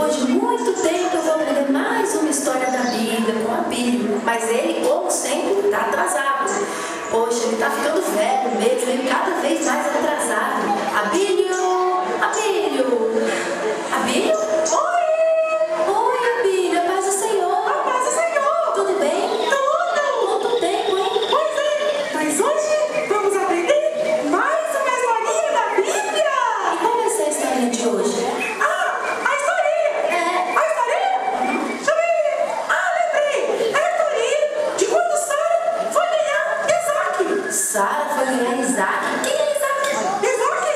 depois de muito tempo eu vou aprender mais uma história da Bíblia com a Bíblia. Mas ele, como sempre, está atrasado. Poxa, ele está ficando velho mesmo, ele cada vez mais atrasado. Abílio! Abílio! Abílio? Oi! Oi, Abílio, a paz do Senhor! A paz do Senhor! Tudo bem? Tudo! Quanto tempo, hein? Pois é, mas hoje vamos aprender mais uma historinha da Bíblia! E qual vai ser a história de hoje? A historinha! É. A historinha? Deixa eu ver! Lembrei! É a historinha de quando Sara foi ganhar Isaac! Sara foi ganhar Isaac. Quem é Isaac? Isaac?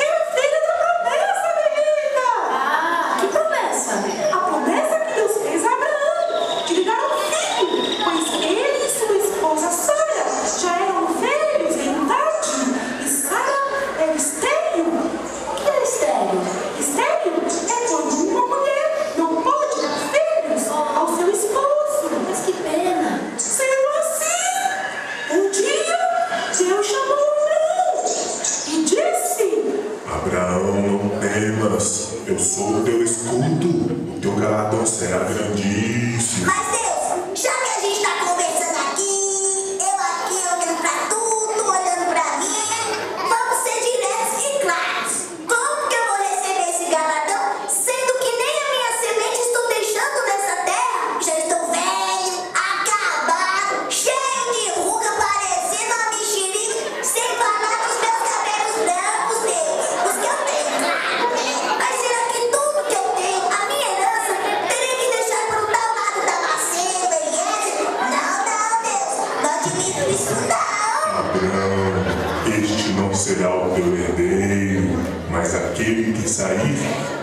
É o filho da promessa, menina! Ah, que promessa! A promessa que Deus fez a Abraão de lhe dar um filho, pois ele e sua esposa Sara já eram velhos em idade e Sara era estéril. O que é estéreo? Estéril é quando uma mulher não pode dar filhos ao seu esposo. Mas que pena! Sendo assim, um dia Deus chamou Abraão e disse: Abraão, não temas, eu sou o teu escudo, o teu galardão será grandíssimo. Mas Deus, já que a gente tá conversando aqui olhando pra tudo, olhando pra mim, vamos ser diretos e claros. Como que eu vou receber esse galardão, sendo que nem a minha semente estou deixando nessa terra? Já estou velho, acabado, cheio de ruga, parecendo uma mexerica, sem falar dos meus cabelos brancos, Deus, os que eu tenho, claro, né? Mas será que tudo que eu tenho, a minha herança, teria que deixar para o tal lado da maceta e esse? Não, Deus, não admito isso não. Abraão, este não será o teu herdeiro, mas aquele que sair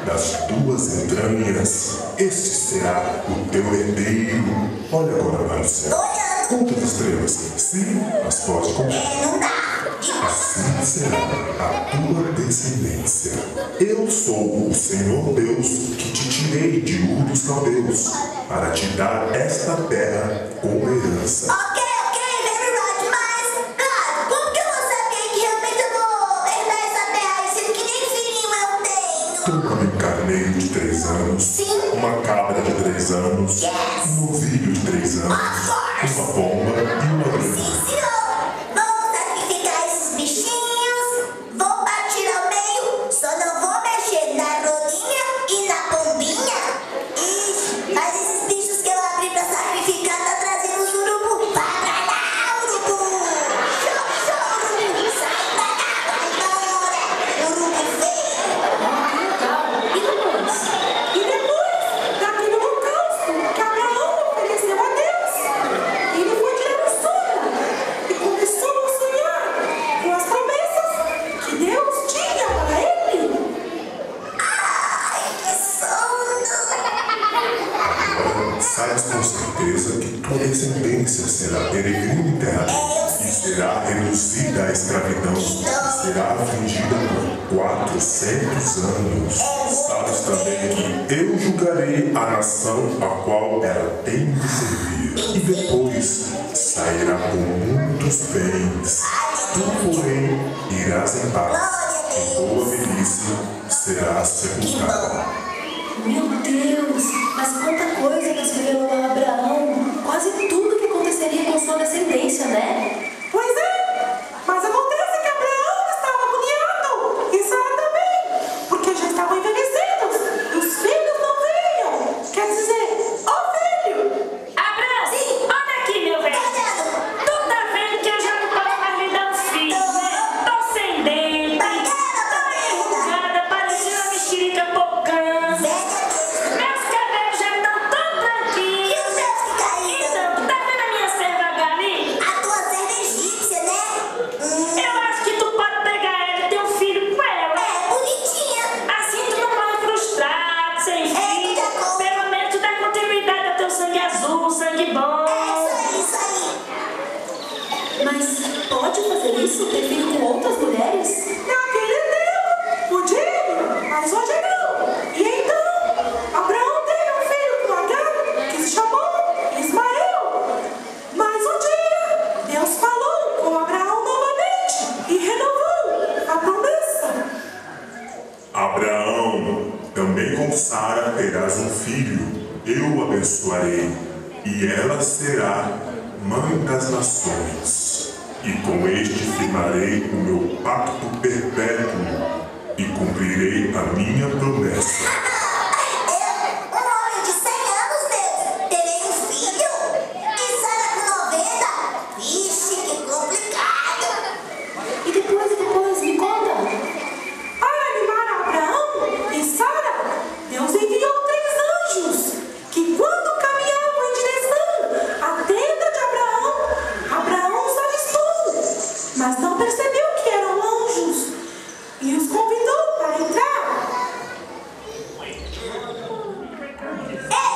das tuas entranhas, esse será o teu herdeiro. Olha agora para o céu. Olhando, Conta as estrelas. Sim, mas pode contar. não dá. Assim será a tua descendência. Eu sou o Senhor Deus que te tirei de Ur dos Caldeus para te dar esta terra como herança. Ok, very right, mas, claro, como que eu vou saber que realmente eu vou herdar essa terra aí, sendo que nem filhinho eu tenho? Toma um carneiro de 3 anos, Sim. uma cabra de 3 anos, Yes. um novilho de 3 anos, uma pomba e uma Sim, ovelha. senhor. Vamos sacrificar esses bichinhos, vou partir ao meio, só não vou mexer na rolinha e na pombinha. Ixi, mas esses bichos que eu abri pra sacrificar tá trazendo os urubu. Vai pra lá, urubu! Show, urubu! Sai pra cá, vai embora! Urubu feio! Que legal! E depois? E depois daquele holocausto que Abraão ofereceu a Deus, ele foi tirar um sono e começou a sonhar com as promessas que Deus tinha para ele. Ai, que sono! Agora, sabes com certeza que tua descendência será peregrina em terra e será reduzida à escravidão e será afligida por 400 anos. Sabes também que eu julgarei a nação a qual ela tem de servir, e depois sairá com muitos bens. Tu, porém, irás em paz, em boa velhice serás sepultada. Meu Deus! Mas quanta coisa Deus revelou a Abraão! Quase tudo que aconteceria com sua descendência, né? Pois é, mas acontece que Abraão estava agoniado e Sara também, porque já estavam envelhecidos e os filhos não vinham. Quer dizer, ó filho! Abraão, olha aqui, meu velho. Tu tá vendo que eu já não posso mais lhe dar um filho, né? Tô sem dente, tô enrugada, parecendo uma mexerica pocã. Meus cabelos já estão tão branquinhos. E os meus que caíram? Então, tu tá vendo a minha serva Gali? A tua serva egípcia, né? Eu acho que tu pode pegar ela e ter um filho com ela. É, bonitinha. Assim tu não morre frustrado, sem filho. tá bom. Pelo menos tu dá continuidade ao teu sangue azul, sangue bom. Isso aí. Mas pode fazer isso? Ter filho com outras mulheres? Naquele tempo podia, mas hoje não. E então, Abraão teve um filho com Agar, que se chamou Ismael. Mas um dia, Deus falou com Abraão novamente e renovou a promessa. Abraão, Também com Sara terás um filho, eu o abençoarei, e ela será mãe das nações. E com este firmarei o meu pacto perpétuo, e cumprirei a minha promessa. Eu, um homem de 100 anos, Deus, terei um filho? E Sara com 90? Vixe, que complicado. E depois, me conta. Para animar Abraão e Sara, Deus enviou 3 anjos, que quando caminhavam em direção à tenda de Abraão os avistou, mas não percebeu que eram anjos, e os convidou para entrar. Ei,